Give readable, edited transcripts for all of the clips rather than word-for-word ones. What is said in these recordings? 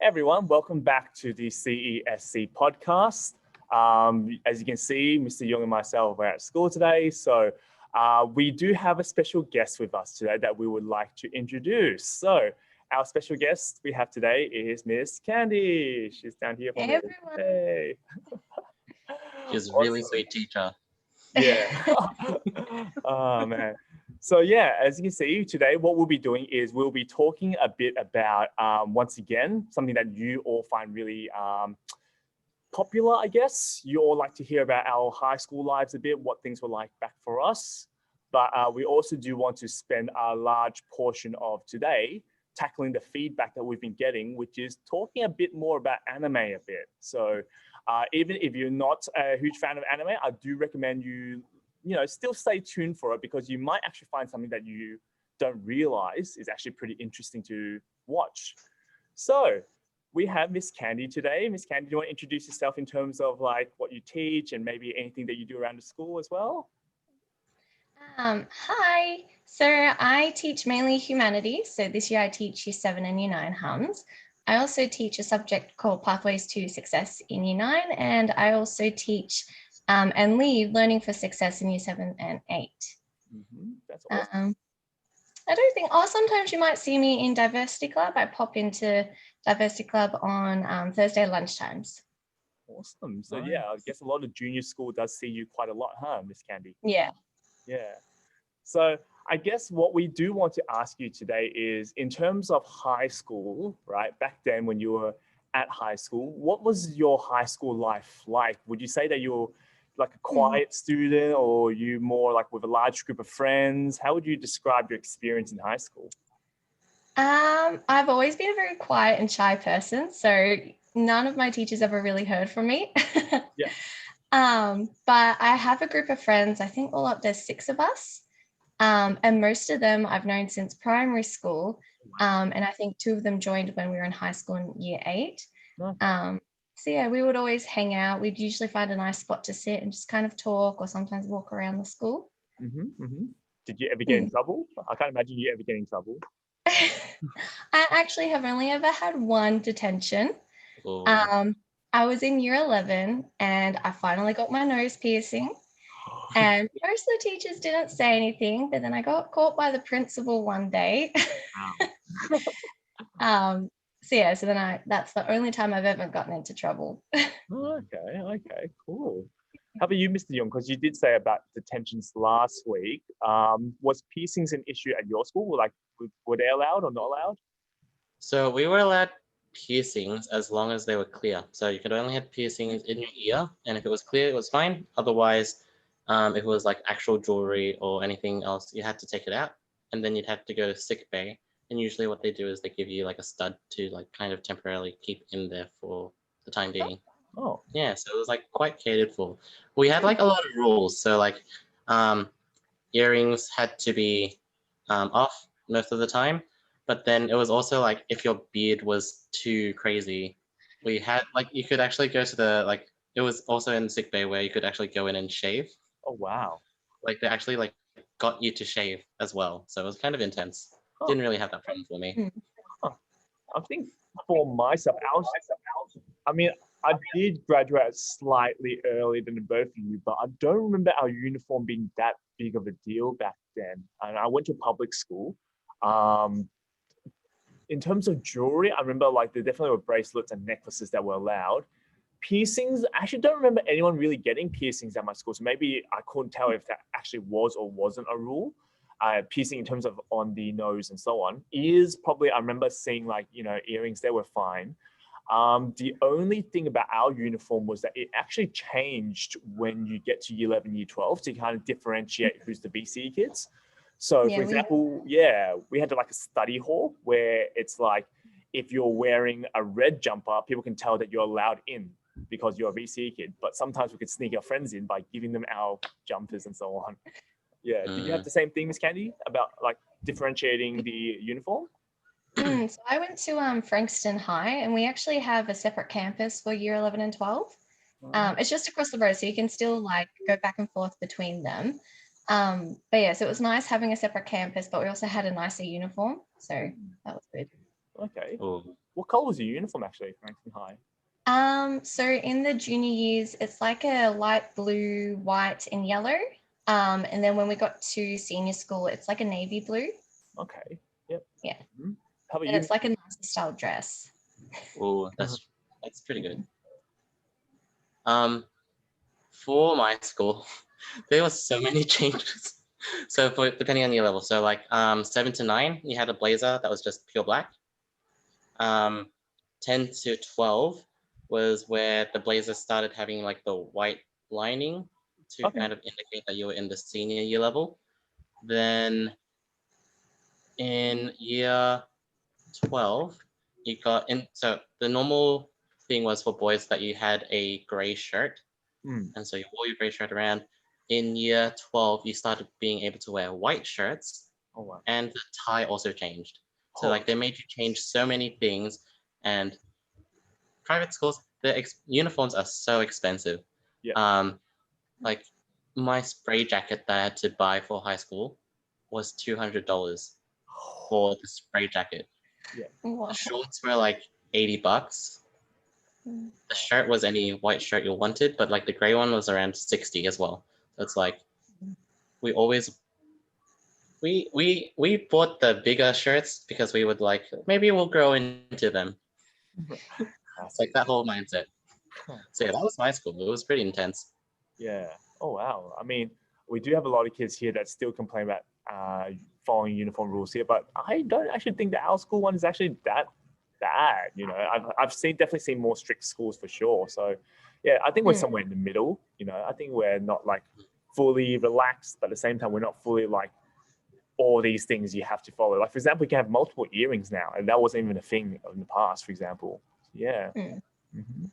Everyone, welcome back to the CESC podcast. As you can see, Mr. Young and myself are at school today, so we do have a special guest with us today that we would like to introduce. So our special guest we have today is Miss Candy. She's down here for Hey, me. everyone. Hey. She's a really sweet teacher. Yeah. Oh, man. So yeah, as you can see today, what we'll be doing is we'll be talking a bit about, once again, something that you all find really popular, I guess. You all like to hear about our high school lives a bit, what things were like back for us. But we also do want to spend a large portion of today tackling the feedback that we've been getting, which is talking a bit more about anime a bit. So even if you're not a huge fan of anime, I do recommend you still stay tuned for it, because you might actually find something that you don't realize is actually pretty interesting to watch. So we have Miss Candy today. Miss Candy, do you want to introduce yourself in terms of like what you teach and maybe anything that you do around the school as well? Hi. So I teach mainly humanities. So this year I teach Year 7 and Year 9 HUMS. I also teach a subject called Pathways to Success in Year 9, and I also teach and lead Learning for Success in Year 7 and 8. That's awesome. I don't think, sometimes you might see me in Diversity Club. I pop into Diversity Club on Thursday lunchtimes. Awesome. So yeah, I guess a lot of junior school does see you quite a lot, huh, Miss Candy? Yeah. Yeah. So I guess what we do want to ask you today is, in terms of high school, right? Back then when you were at high school, what was your high school life like? Would you say that you're like a quiet student, or you more like with a large group of friends? How would you describe your experience in high school? I've always been a very quiet and shy person, so none of my teachers ever really heard from me. Yeah. But I have a group of friends, I think all up there's 6 of us. And most of them I've known since primary school. And I think 2 of them joined when we were in high school in Year 8. Okay. So yeah, we would always hang out. We'd usually find a nice spot to sit and just kind of talk, or sometimes walk around the school. Did you ever get in trouble? I can't imagine you ever get in trouble. I actually have only ever had 1 detention. Oh. I was in Year 11 and I finally got my nose piercing, and most of the teachers didn't say anything, but then I got caught by the principal one day. So then that's the only time I've ever gotten into trouble. Okay, cool. How about you, Mr. Young? Because you did say about detentions last week. Was piercings an issue at your school? Like, were they allowed or not allowed? So we were allowed piercings as long as they were clear. So you could only have piercings in your ear, and if it was clear, it was fine. Otherwise, if it was like actual jewelry or anything else, you had to take it out, and then you'd have to go to sick bay. And usually what they do is they give you like a stud to like kind of temporarily keep in there for the time being. Oh. Yeah, so it was like quite catered for. We had like a lot of rules. So like earrings had to be off most of the time, but then it was also like if your beard was too crazy, we had like you could actually go to the like it was also in sick bay where you could actually go in and shave. Oh, wow. Like they actually like got you to shave as well, so it was kind of intense. Didn't really have that problem for me. I think for myself, I did graduate slightly earlier than both of you, but I don't remember our uniform being that big of a deal back then. And I went to public school. In terms of jewelry, I remember like there definitely were bracelets and necklaces that were allowed. Piercings, I actually don't remember anyone really getting piercings at my school. So maybe I couldn't tell if that actually was or wasn't a rule. Piercing in terms of on the nose and so on. Ears, probably I remember seeing like, earrings, they were fine. The only thing about our uniform was that it actually changed when you get to Year 11, Year 12 to kind of differentiate who's the BCE kids. So for example, we had like a study hall where it's like, if you're wearing a red jumper, people can tell that you're allowed in because you're a BCE kid. But sometimes we could sneak our friends in by giving them our jumpers and so on. Yeah. Did you have the same thing, Miss Candy, about like differentiating the uniform? So I went to Frankston High, and we actually have a separate campus for Year 11 and 12. It's just across the road, so you can still like go back and forth between them. But yeah, so it was nice having a separate campus, but we also had a nicer uniform, so that was good. Okay. Ooh. What color was your uniform actually, Franklin High? So in the junior years, it's like a light blue, white, and yellow. And then when we got to senior school, it's like a navy blue. Okay. Yep. Yeah. Mhm. How about And you? it's like a NASA style dress. Oh, that's pretty good. For my school, there was so many changes. So for depending on your level, so like 7 to 9, you had a blazer that was just pure black. 10 to 12 was where the blazer started having like the white lining to Okay. kind of indicate that you were in the senior year level. Then in year 12, you got in. So the normal thing was for boys that you had a gray shirt. Mm. And so you wore your gray shirt around. In year 12, you started being able to wear white shirts, Oh wow. and the tie also changed. So Oh. like they made you change so many things, and private schools, the uniforms are so expensive. Yeah. Like my spray jacket that I had to buy for high school was $200 for the spray jacket. Wow. The shorts were like $80. Mm. The shirt was any white shirt you wanted, but like the gray one was around 60 as well. So it's like we always we bought the bigger shirts because we would like maybe we'll grow into them. It's like that whole mindset. So yeah, that was my school. It was pretty intense. Yeah. Oh wow. I mean, we do have a lot of kids here that still complain about following uniform rules here, but I don't actually think that our school one is actually that bad. You know, I've definitely seen more strict schools for sure. So yeah, I think we're somewhere in the middle. You know, I think we're not like fully relaxed, but at the same time, we're not fully like all these things you have to follow. Like for example, we can have multiple earrings now, and that wasn't even a thing in the past. For example, yeah. Mm. Mhm.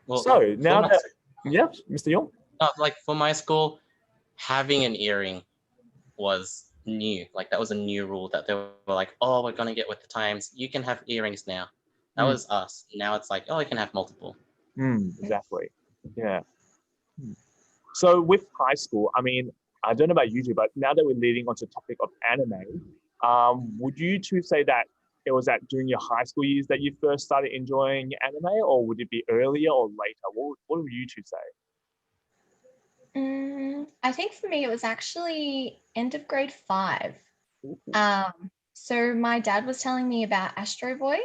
Well, So now my, that, yeah, Mr. Young. like for my school, having an earring was new. Like that was a new rule that they were like, oh, we're gonna get with the times. You can have earrings now. That was us. Now it's like, oh, I can have multiple. Exactly. Yeah. So with high school, I mean, I don't know about you two, but now that we're leading onto the topic of anime, would you two say that it was at during your high school years that you first started enjoying anime, or would it be earlier or later? What would you two say? I think for me, it was actually end of grade 5. Ooh. So my dad was telling me about Astro Boy.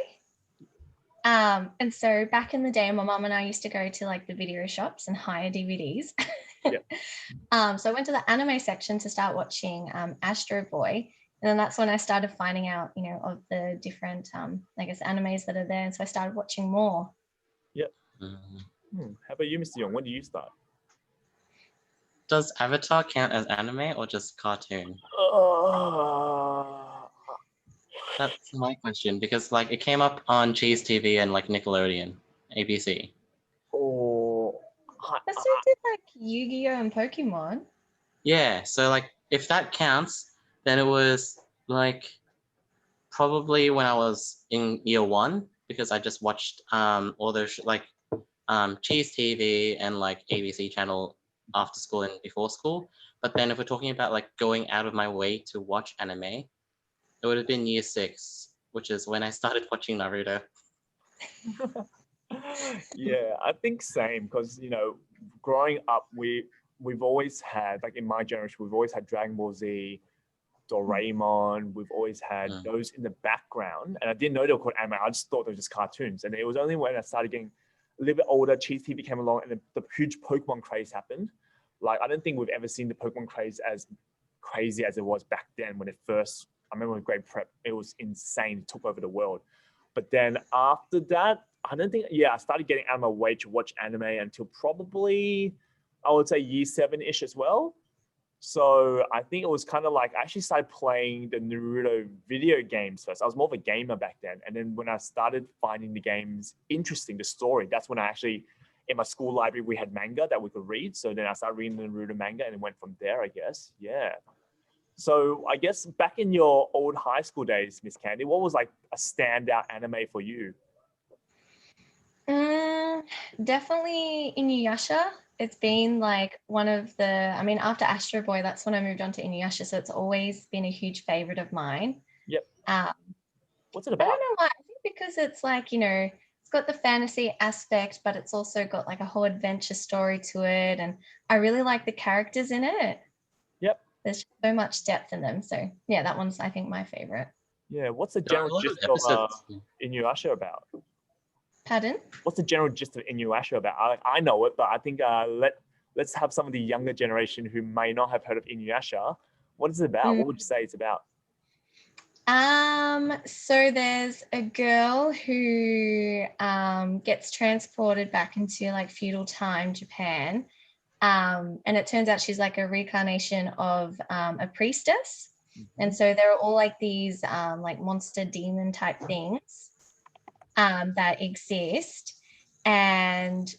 And so back in the day, my mum and I used to go to like the video shops and hire DVDs. So I went to the anime section to start watching Astro Boy. And then that's when I started finding out, you know, of the different, I guess, animes that are there. And so I started watching more. Yep. Mhm. How about you, Mr. Young? When do you start? Does Avatar count as anime or just cartoon? That's my question because like it came up on Cheese TV and like Nickelodeon, ABC. Oh, But so did like Yu-Gi-Oh and Pokemon. Yeah, so like if that counts, then it was like probably when I was in year 1 because I just watched all those like Cheese TV and like ABC channel after school and before school. But then if we're talking about like going out of my way to watch anime, it would have been year 6, which is when I started watching Naruto. Yeah, I think same because you know, growing up, we've always had like in my generation, we've always had Dragon Ball Z, Doraemon. We've always had those in the background, and I didn't know they were called anime. I just thought they were just cartoons. And it was only when I started getting a little bit older, Cheese TV came along, and the huge Pokemon craze happened. Like I don't think we've ever seen the Pokemon craze as crazy as it was back then when it first. I remember in grade prep, it was insane. It took over the world. But then after that, I don't think. Yeah, I started getting out of my way to watch anime until probably I would say year 7-ish as well. So I think it was kind of like I actually started playing the Naruto video games first. I was more of a gamer back then. And then when I started finding the games interesting, the story, that's when I actually, in my school library, we had manga that we could read. So then I started reading the Naruto manga and it went from there, I guess. Yeah. So I guess back in your old high school days, Miss Candy, what was like a standout anime for you? Definitely Inuyasha. It's been like one of the, I mean, after Astro Boy, that's when I moved on to Inuyasha. So it's always been a huge favorite of mine. Yep. Um, What's it I don't about? know why. I think because it's like, it's got the fantasy aspect, but it's also got like a whole adventure story to it. And I really like the characters in it. Yep. There's so much depth in them. So yeah, that one's, I think, my favorite. Yeah. What's the There are a general lot of gist of episodes. Inuyasha about? Pardon? What's the general gist of Inuyasha about? I know it, but I think let's have some of the younger generation who may not have heard of Inuyasha. What is it about? What would you say it's about? So there's a girl who gets transported back into like feudal time Japan. And it turns out she's like a reincarnation of a priestess. And so there are all like these like monster demon type things that exist. And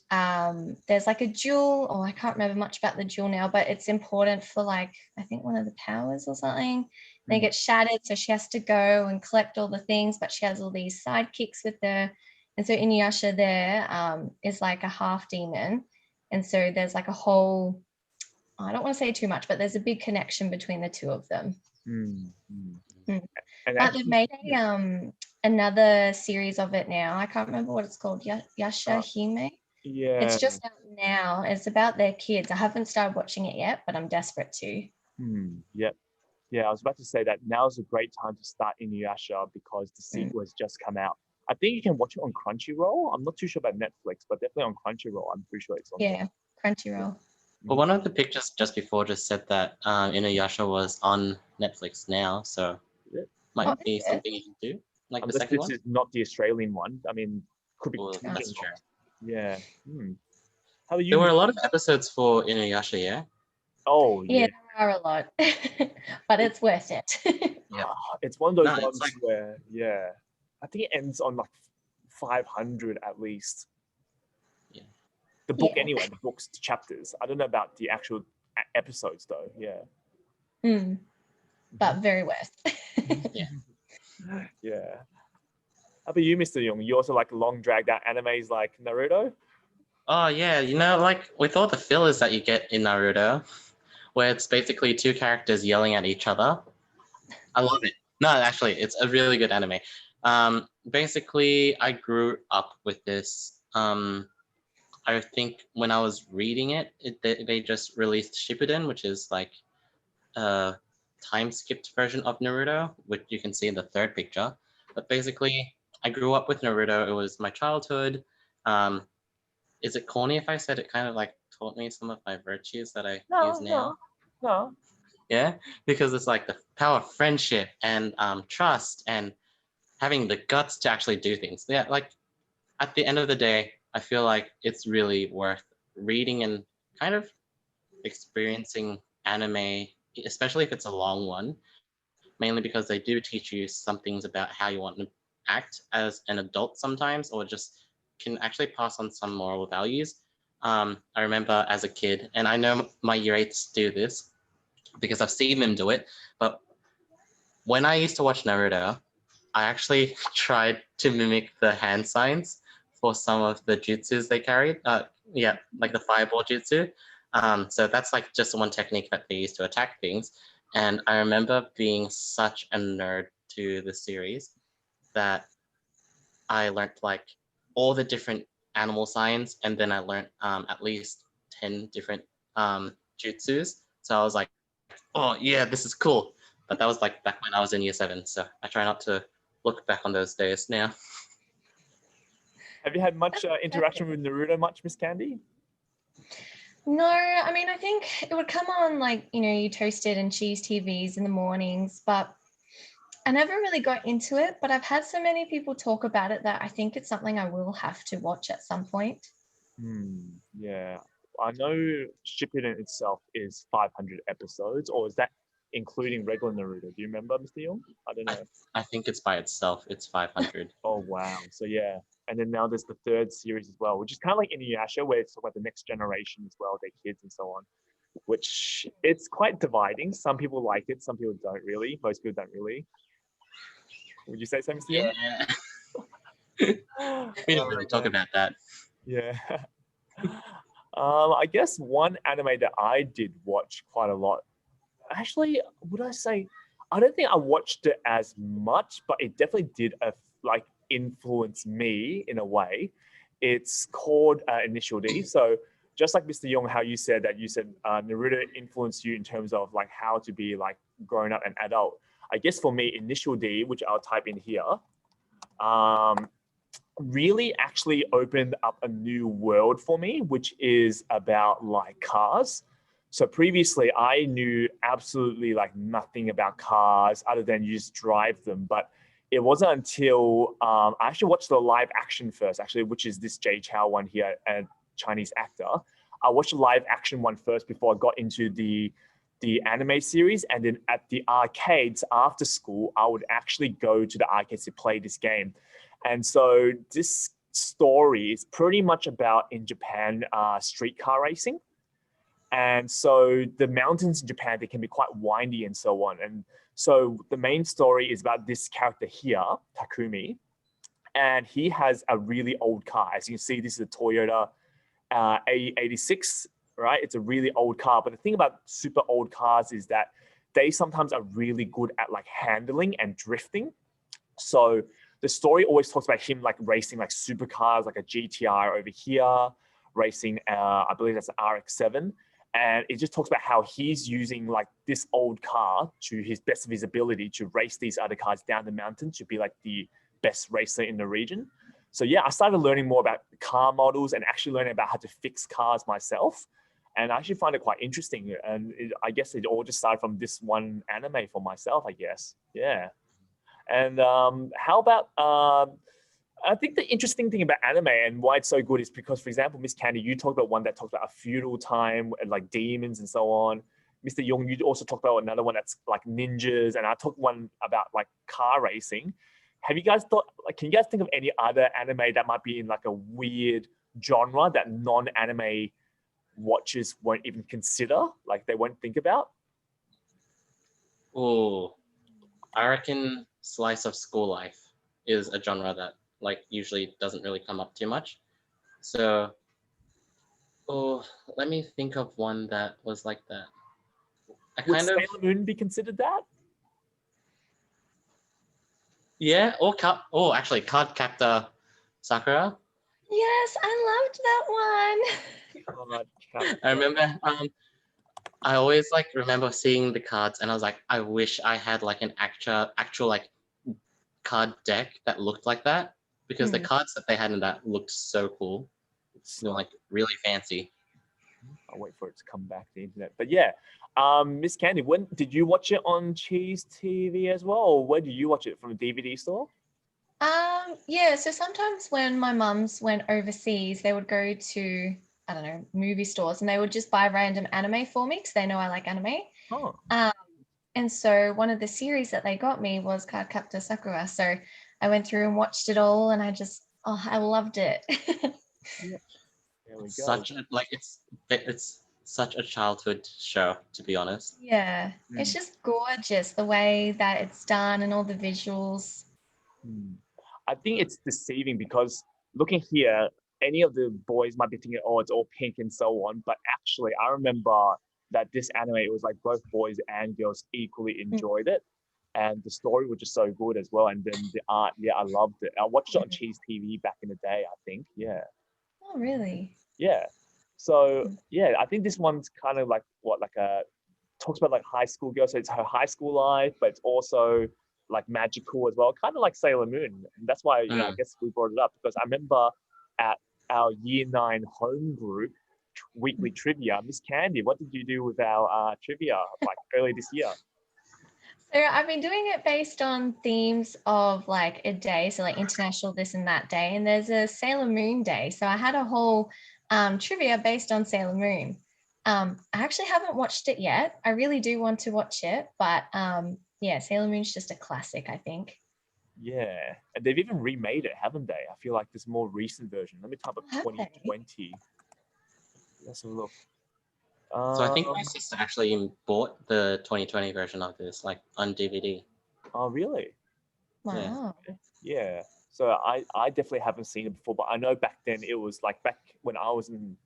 there's like a jewel, or I can't remember much about the jewel now, but it's important for like, I think one of the powers or something. Then it gets shattered, so she has to go and collect all the things, but she has all these sidekicks with her. And so Inuyasha there is like a half demon. And so there's like a whole, I don't want to say too much, but there's a big connection between the two of them. But they've made another series of it now. I can't remember what it's called. Yasha Hime. Yeah. It's just out now. It's about their kids. I haven't started watching it yet, but I'm desperate to. Yep. Yeah, I was about to say that now is a great time to start Inuyasha because the sequel has just come out. I think you can watch it on Crunchyroll. I'm not too sure about Netflix, but definitely on Crunchyroll. I'm pretty sure it's on there. Crunchyroll. Well, one of the pictures just before just said that Inuyasha was on Netflix now, so might be something you can do. Like the second this one. is not the Australian one. I mean, could be. Well, that's true. Yeah. How about you? There were a lot of episodes for Inuyasha, yeah. Oh yeah. There are a lot, but it's worth it. Yeah. It's one of those No, ones where, I think it ends on like 500 at least. Yeah. The book anyway, the book's chapters. I don't know about the actual episodes though. Yeah. But very worth. Yeah. Yeah. How about you, Mr. Young? You also like long dragged out animes like Naruto? Oh yeah, like with all the fillers that you get in Naruto, where it's basically two characters yelling at each other. I love it. No, actually, it's a really good anime. Basically, I grew up with this. I think when I was reading it, they just released Shippuden, which is like a time-skipped version of Naruto, which you can see in the third picture. But basically, I grew up with Naruto. It was my childhood. Is it corny if I said it kind of like taught me some of my virtues that I use now? No. Yeah, because it's like the power of friendship and trust and having the guts to actually do things. Yeah, like at the end of the day, I feel like it's really worth reading and kind of experiencing anime, especially if it's a long one, mainly because they do teach you some things about how you want to act as an adult sometimes, or just can actually pass on some moral values. I remember as a kid, and I know my year 8s do this because I've seen them do it, but when I used to watch Naruto, I actually tried to mimic the hand signs for some of the jutsus they carried. Like the fireball jutsu. So that's like just one technique that they use to attack things. And I remember being such a nerd to the series that I learned like all the different animal signs, and then I learned at least 10 different jutsus. So I was like, oh yeah, this is cool. But that was like back when I was in year 7. So I try not to look back on those days now. Have you had much interaction with Naruto much, Miss Candy? No, I mean, I think it would come on like, you toasted and cheese TVs in the mornings, but I never really got into it. But I've had so many people talk about it that I think it's something I will have to watch at some point. Yeah. I know Shippuden itself is 500 episodes, or is that including regular Naruto? Do you remember, Mr. Young? I don't know. I think it's by itself. It's 500. Oh, wow. So, yeah. And then now there's the third series as well, which is kind of like Inuyasha, where it's about the next generation as well, their kids and so on, which it's quite dividing. Some people like it. Some people don't really. Most people don't really. Would you say so, Mr. Young? Yeah. We didn't really talk about that. Yeah. I guess one anime that I did watch quite a lot. Actually, would I say? I don't think I watched it as much, but it definitely did influenced me in a way. It's called Initial D. So just like Mr. Young, how you said Naruto influenced you in terms of like how to be like grown up and adult. I guess for me, Initial D, which I'll type in here, really actually opened up a new world for me, which is about like cars. So previously I knew absolutely like nothing about cars other than you just drive them. But it wasn't until I actually watched the live action first, actually, which is this Jay Chow one here, a Chinese actor. I watched the live action one first before I got into the anime series. And then at the arcades after school, I would actually go to the arcades to play this game. And so this story is pretty much about in Japan, streetcar racing. And so the mountains in Japan, they can be quite windy and so on. And so the main story is about this character here, Takumi, and he has a really old car. As you can see, this is a Toyota A86, right? It's a really old car. But the thing about super old cars is that they sometimes are really good at like handling and drifting. So the story always talks about him like racing like supercars, like a GTR over here, racing, I believe that's an RX-7. And it just talks about how he's using like this old car to his best of his ability to race these other cars down the mountain to be like the best racer in the region. So yeah, I started learning more about car models and actually learning about how to fix cars myself. And I actually find it quite interesting. And I guess it all just started from this one anime for myself, I guess. Yeah. And how about, I think the interesting thing about anime and why it's so good is because, for example, Miss Candy, you talked about one that talks about a feudal time and like demons and so on. Mr. Young, you also talked about another one that's like ninjas. And I talked one about like car racing. Have you guys thought, like, can you guys think of any other anime that might be in like a weird genre that non-anime watchers won't even consider, like they won't think about? Oh, I reckon slice of school life is a genre that like usually doesn't really come up too much. So, let me think of one that was like that. Would Sailor Moon be considered that? Yeah, or actually Cardcaptor Sakura. Yes, I loved that one. I remember I always like remember seeing the cards and I was like, I wish I had like an actual like card deck that looked like that, because the cards that they had in that looked so cool. It's like really fancy. I'll wait for it to come back to the internet. But yeah, Miss Candy, when did you watch it on Cheese TV as well? Or where do you watch it, from a DVD store? Yeah, so sometimes when my mums went overseas, they would go to, I don't know, movie stores, and they would just buy random anime for me because they know I like anime. Oh. And so one of the series that they got me was Cardcaptor Sakura. So I went through and watched it all, and I loved it. Yeah. There we go. Such a, like it's such a childhood show, to be honest. Yeah, it's just gorgeous the way that it's done and all the visuals. I think it's deceiving because looking here, any of the boys might be thinking, oh, it's all pink and so on. But actually, I remember that this anime, it was like both boys and girls equally enjoyed it. And the story was just so good as well. And then the art, yeah, I loved it. I watched it on Cheese TV back in the day, I think. Yeah. Oh, really? Yeah. So, yeah, I think this one's kind of like talks about like high school girls. So it's her high school life, but it's also like magical as well, kind of like Sailor Moon. And that's why, I guess we brought it up, because I remember at our year 9 home group weekly trivia, Miss Candy, what did you do with our trivia like early this year? So I've been doing it based on themes of like a day, so like international this and that day, and there's a Sailor Moon day. So I had a whole trivia based on Sailor Moon. I actually haven't watched it yet. I really do want to watch it, but yeah, Sailor Moon's just a classic, I think. Yeah, and they've even remade it, haven't they? I feel like there's a more recent version. Let me type up 2020. Let's have a look. So I think my sister actually bought the 2020 version of this, like on DVD. Oh, really? Wow. Yeah. So I definitely haven't seen it before, but I know back then it was like back when I was in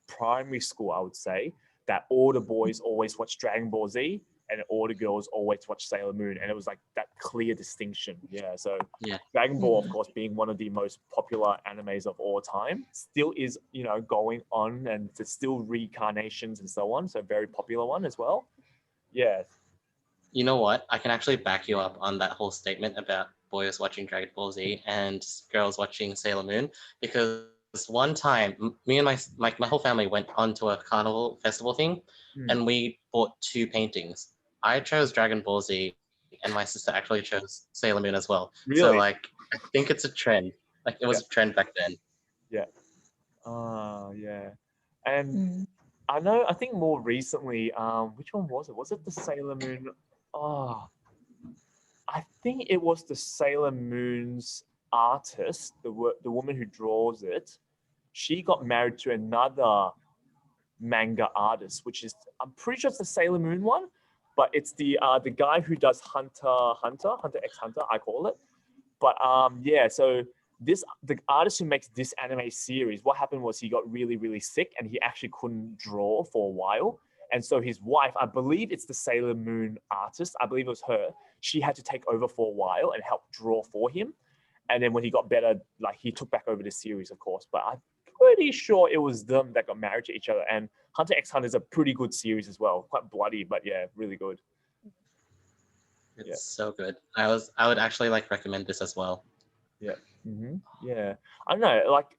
primary school, I would say that all the boys always watched Dragon Ball Z, and all the girls always watch Sailor Moon, and it was like that clear distinction. Yeah, so Yeah. Dragon Ball, of course, being one of the most popular animes of all time, still is, you know, going on, and there's still reincarnations and so on. So very popular one as well. Yeah. You know what? I can actually back you up on that whole statement about boys watching Dragon Ball Z and girls watching Sailor Moon, because one time me and my whole family went onto a carnival festival thing, and we bought two paintings. I chose Dragon Ball Z, and my sister actually chose Sailor Moon as well. So Really? like, I think it's a trend. Like it was a trend back then. Yeah. Yeah. And Mm. I think more recently, which one was it? Was it the Sailor Moon? Oh, I think it was the Sailor Moon's artist, the woman who draws it. She got married to another manga artist, which is, I'm pretty sure it's the Sailor Moon one, but it's the guy who does Hunter X Hunter, I call it. But yeah, so the artist who makes this anime series, what happened was he got really, really sick, and he actually couldn't draw for a while. And so his wife, I believe it's the Sailor Moon artist, I believe it was her, she had to take over for a while and help draw for him. And then when he got better, like he took back over the series, of course. But I'm pretty sure it was them that got married to each other. And Hunter x Hunter is a pretty good series as well. Quite bloody, but yeah, really good. It's so good. I would actually like recommend this as well. Yeah. Yeah. I don't know. Like,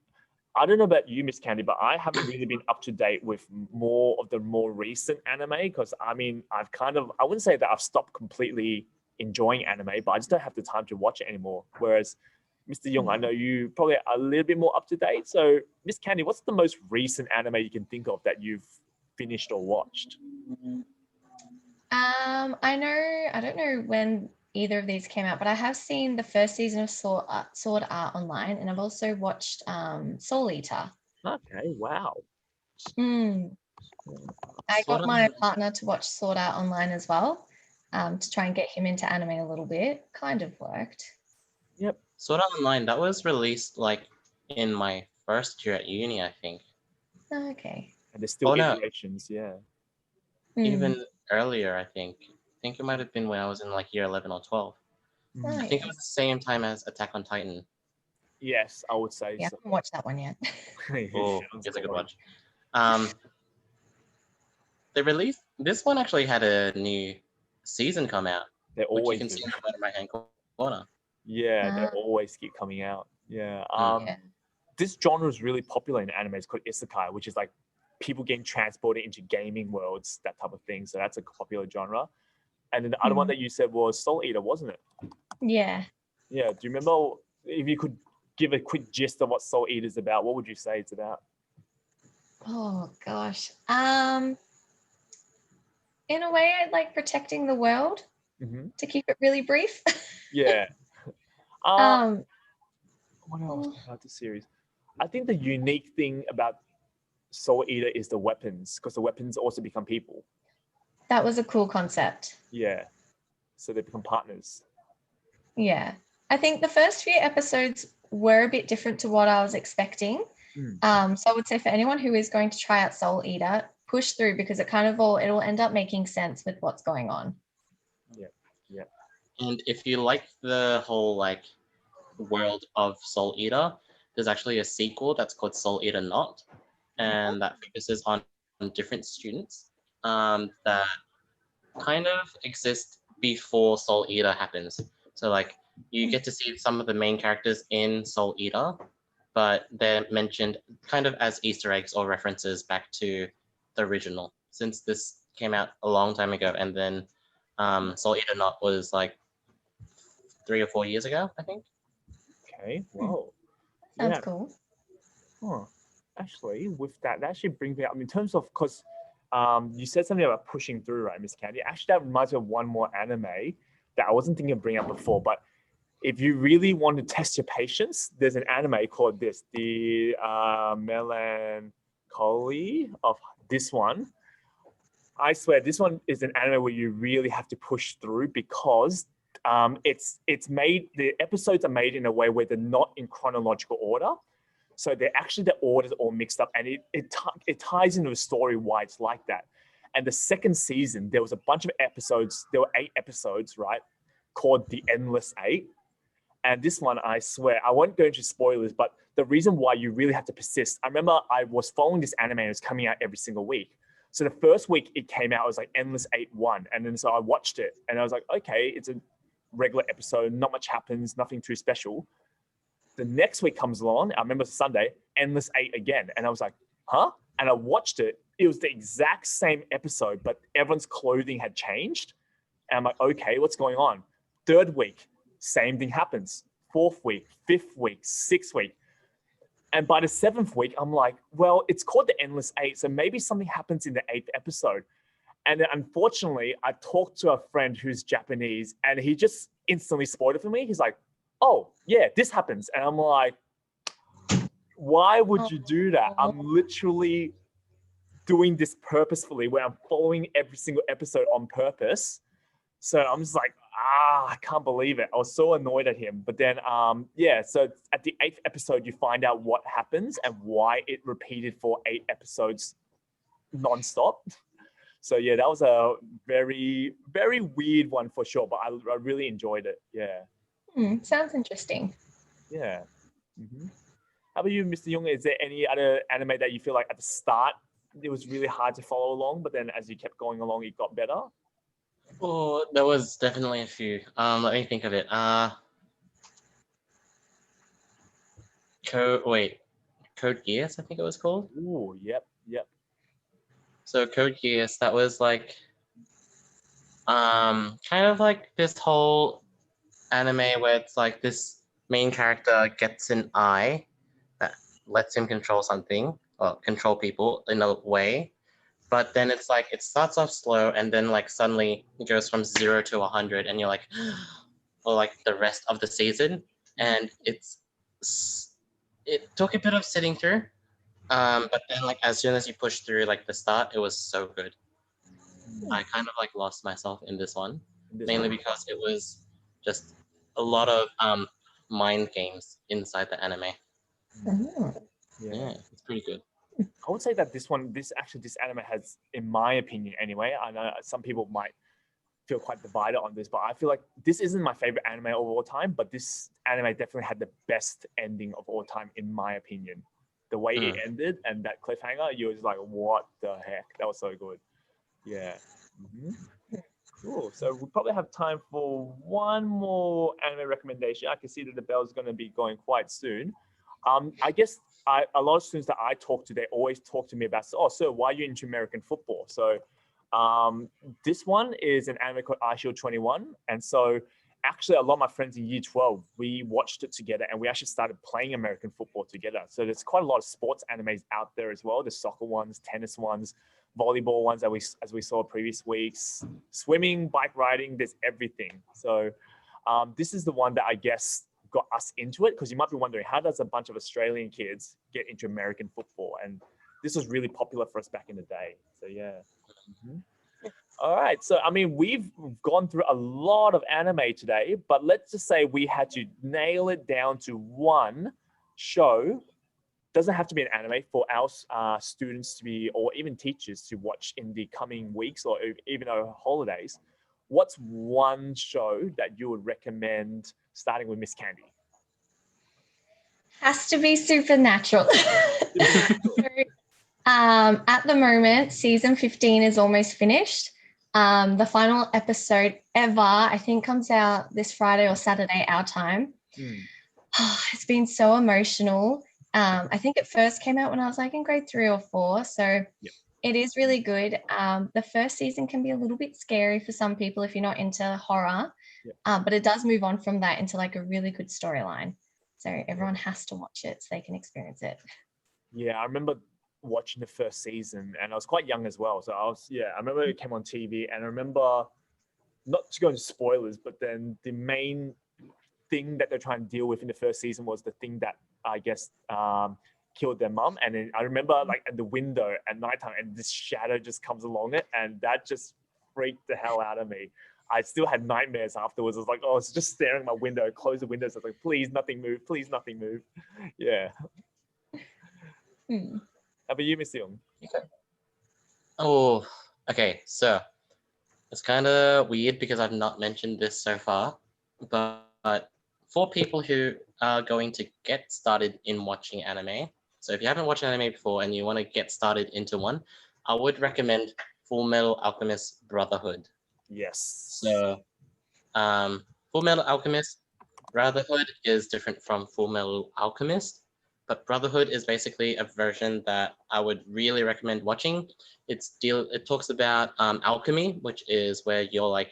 I don't know about you, Miss Candy, but I haven't really been up to date with more of the more recent anime, because I mean, I wouldn't say that I've stopped completely enjoying anime, but I just don't have the time to watch it anymore. Whereas Mr. Young, I know you probably are a little bit more up to date. So, Miss Candy, what's the most recent anime you can think of that you've finished or watched? I don't know when either of these came out, but I have seen the first season of Sword Art Online, and I've also watched Soul Eater. Okay, wow. I Sword got my Art- partner to watch Sword Art Online as well, to try and get him into anime a little bit. Kind of worked. Yep. Sword Art Online, that was released like in my first year at uni, I think. Okay. And there's still Oh, no. iterations, yeah. Even earlier, I think. I think it might have been when I was in like year 11 or 12. Oh, I think it was the same time as Attack on Titan. Yes, I would say yeah, I so. haven't watched that one yet. Oh, it's a good watch. They released this one actually had a new season come out, They which always you can do. see in the bottom right hand corner. Yeah, they Ah. always keep coming out. Yeah. Yeah. This genre is really popular in anime. It's called isekai, which is like people getting transported into gaming worlds, that type of thing. So that's a popular genre. And then the other one that you said was Soul Eater, wasn't it? Yeah. Yeah. Do you remember, if you could give a quick gist of what Soul Eater is about, what would you say it's about? Oh gosh. In a way, I like protecting the world, to keep it really brief. Yeah. Um, What else about the series? I think the unique thing about Soul Eater is the weapons, because the weapons also become people. that was a cool concept. Yeah. So they become partners. Yeah. I think the first few episodes were a bit different to what I was expecting. So I would say for anyone who is going to try out Soul Eater, push through, because it'll end up making sense with what's going on. Yeah. And if you like the whole like world of Soul Eater, there's actually a sequel that's called Soul Eater Not, and that focuses on different students that kind of exist before Soul Eater happens. So like you get to see some of the main characters in Soul Eater, but they're mentioned kind of as Easter eggs or references back to the original, since this came out a long time ago, and then Soul Eater Not was like 3 or 4 years ago, I think. Okay. Whoa. Sounds cool. Huh. Actually, with that actually brings me up in terms of, because you said something about pushing through, right, Miss Candy? Actually, that reminds me of one more anime that I wasn't thinking of bringing up before. But if you really want to test your patience, there's an anime called the Melancholy of this one. I swear, this one is an anime where you really have to push through, because it's made, the episodes are made in a way where they're not in chronological order. So they're actually, the order's all mixed up, and it ties into the story why it's like that. And the second season, there was a bunch of episodes. There were 8 episodes, right? Called The Endless Eight. And this one, I swear, I won't go into spoilers, but the reason why you really have to persist. I remember I was following this anime and it was coming out every single week. So the first week it came out, it was like Endless 8-1. And then so I watched it and I was like, okay, it's a regular episode. Not much happens, nothing too special. The next week comes along. I remember Sunday, Endless 8 again. And I was like, huh? And I watched it. It was the exact same episode, but everyone's clothing had changed. And I'm like, okay, what's going on? Third week, same thing happens. Fourth week, fifth week, sixth week. And by the 7th week, I'm like, well, it's called The Endless 8. So maybe something happens in the 8th episode. And then unfortunately, I talked to a friend who's Japanese and he just instantly spoiled it for me. He's like, oh, yeah, this happens. And I'm like, why would you do that? I'm literally doing this purposefully where I'm following every single episode on purpose. So I'm just like, I can't believe it. I was so annoyed at him. But then, so at the 8th episode, you find out what happens and why it repeated for 8 episodes nonstop. So yeah, that was a very, very weird one for sure, but I really enjoyed it. Yeah. Sounds interesting. Yeah. Mm-hmm. How about you, Mr. Young? Is there any other anime that you feel like at the start, it was really hard to follow along, but then as you kept going along, it got better? Oh, there was definitely a few. Let me think of it. Code Geass, I think it was called. Ooh, yep. So Code Geass, that was like, kind of like this whole anime where it's like this main character gets an eye that lets him control something or control people in a way. But then it's like, it starts off slow and then like suddenly it goes from 0 to 100 and you're like, or like the rest of the season. And it took a bit of sitting through. But then like as soon as you push through like the start, it was so good. I kind of like lost myself in this one, mainly because it was just a lot of mind games inside the anime. Yeah, it's pretty good. I would say that this anime has, in my opinion anyway, I know some people might feel quite divided on this, but I feel like this isn't my favorite anime of all time, but this anime definitely had the best ending of all time, in my opinion. The way it ended and that cliffhanger, you was like, what the heck? That was so good. Yeah. Mm-hmm. Cool. So we probably have time for one more anime recommendation. I can see that the bell is going to be going quite soon. I guess a lot of students that I talk to, they always talk to me about, oh, sir, why are you into American football? So this one is an anime called iShield 21. And so actually a lot of my friends in year 12, we watched it together and we actually started playing American football together. So there's quite a lot of sports animes out there as well. There's soccer ones, tennis ones, volleyball ones as we saw previous weeks, swimming, bike riding, there's everything. So this is the one that I guess got us into it, because you might be wondering, how does a bunch of Australian kids get into American football? And this was really popular for us back in the day. So yeah. Mm-hmm. All right. So, I mean, we've gone through a lot of anime today, but let's just say we had to nail it down to one show. Doesn't have to be an anime for our students to be, or even teachers to watch in the coming weeks or even over holidays. What's one show that you would recommend, starting with Miss Candy? Has to be Supernatural. At the moment, season 15 is almost finished. The final episode ever, I think, comes out this Friday or Saturday, our time. It's been so emotional. I think it first came out when I was like in grade 3 or 4. So It is really good. The first season can be a little bit scary for some people if you're not into horror, but it does move on from that into like a really good storyline. So everyone has to watch it so they can experience it. Yeah, I remember watching the first season and I was quite young as well. So I remember it came on TV and I remember, not to go into spoilers, but then the main thing that they're trying to deal with in the first season was the thing that I guess killed their mum. And then I remember like at the window at nighttime and this shadow just comes along it and that just freaked the hell out of me. I still had nightmares afterwards. I was like, oh, it's just staring at my window, close the windows. I was like, please nothing move, please nothing move. Yeah. How about you, Miss Young? Oh, Okay, so it's kind of weird because I've not mentioned this so far, but for people who are going to get started in watching anime, so if you haven't watched anime before and you want to get started into one, I would recommend Full Metal Alchemist Brotherhood. Yes. So, Full Metal Alchemist Brotherhood is different from Full Metal Alchemist, but Brotherhood is basically a version that I would really recommend watching. It talks about alchemy, which is where you're like,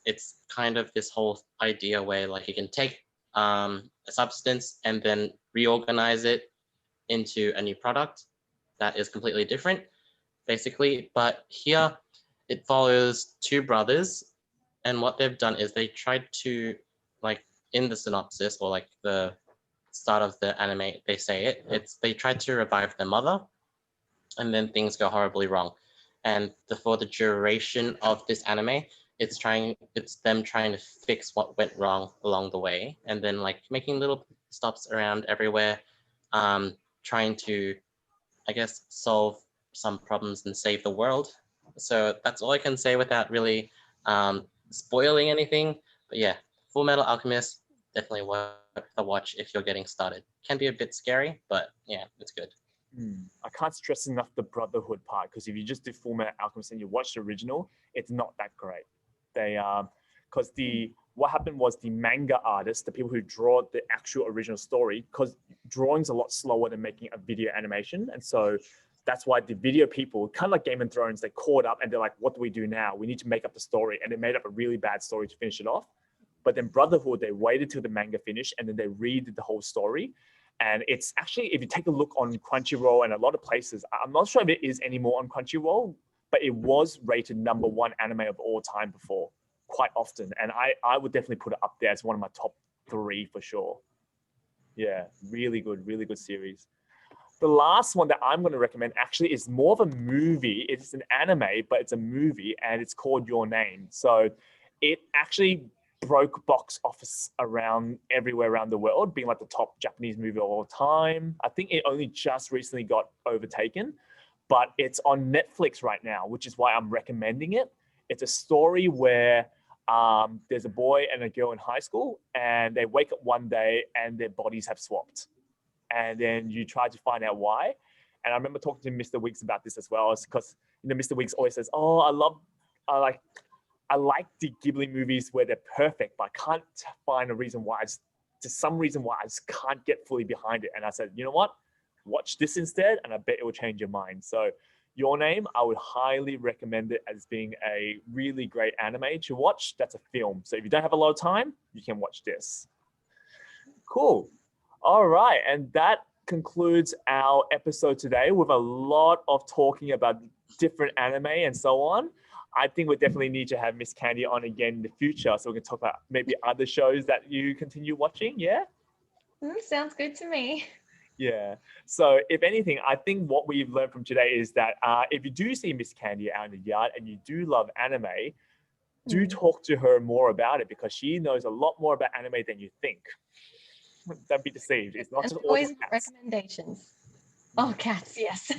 it's kind of this whole idea where like you can take a substance and then reorganize it into a new product that is completely different, basically. But here it follows two brothers, and what they've done is they tried to, like, in the synopsis or like the start of the anime, they say it's they tried to revive their mother, and then things go horribly wrong. And for the duration of this anime, it's them trying to fix what went wrong along the way, and then like making little stops around everywhere, trying to, I guess, solve some problems and save the world. So that's all I can say without really spoiling anything. But yeah, Full Metal Alchemist, definitely worth a watch if you're getting started. Can be a bit scary, but yeah, it's good. I can't stress enough the Brotherhood part, because if you just do Full Metal Alchemist and you watch the original, it's not that great. They because what happened was the manga artists, the people who draw the actual original story, because drawing's a lot slower than making a video animation, and so that's why the video people, kind of like Game of Thrones, they caught up and they're like, what do we do now? We need to make up the story, and they made up a really bad story to finish it off. But then Brotherhood, they waited till the manga finished and then they redid the whole story. And it's actually, if you take a look on Crunchyroll and a lot of places, I'm not sure if it is anymore on Crunchyroll, but it was rated #1 anime of all time before, quite often. And I would definitely put it up there as one of my top 3 for sure. Yeah, really good series. The last one that I'm going to recommend actually is more of a movie. It's an anime, but it's a movie, and it's called Your Name. So it actually broke box office around everywhere around the world, being like the top Japanese movie of all time. I think it only just recently got overtaken, but it's on Netflix right now, which is why I'm recommending it. It's a story where there's a boy and a girl in high school, and they wake up one day and their bodies have swapped. And then you try to find out why. And I remember talking to Mr. Weeks about this as well, because Mr. Weeks always says, "Oh, I like the Ghibli movies where they're perfect, but I can't find a reason why. Some reason why I just can't get fully behind it." And I said, you know what? Watch this instead, and I bet it will change your mind. So, Your Name, I would highly recommend it as being a really great anime to watch. That's a film. So if you don't have a lot of time, you can watch this. Cool. All right. And that concludes our episode today with a lot of talking about different anime and so on. I think we definitely need to have Miss Candy on again in the future, so we can talk about maybe other shows that you continue watching. Yeah. Sounds good to me. Yeah. So if anything, I think what we've learned from today is that if you do see Miss Candy out in the yard and you do love anime, do talk to her more about it, because she knows a lot more about anime than you think. Don't be deceived. It's not And just always cats. recommendations. Oh, cats, yes.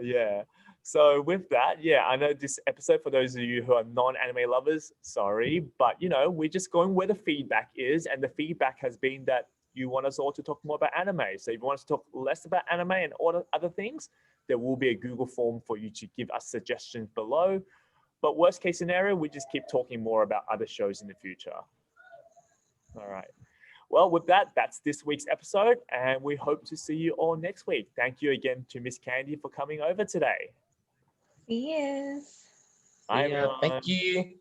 Yeah. So with that, yeah, I know this episode, for those of you who are non-anime lovers, sorry, but we're just going where the feedback is, and the feedback has been that you want us all to talk more about anime. So if you want us to talk less about anime and all other things, there will be a Google form for you to give us suggestions below. But worst case scenario, we just keep talking more about other shows in the future. All right. Well, with that, that's this week's episode, and we hope to see you all next week. Thank you again to Miss Candy for coming over today. Yes. Bye, Yeah, everyone. thank you.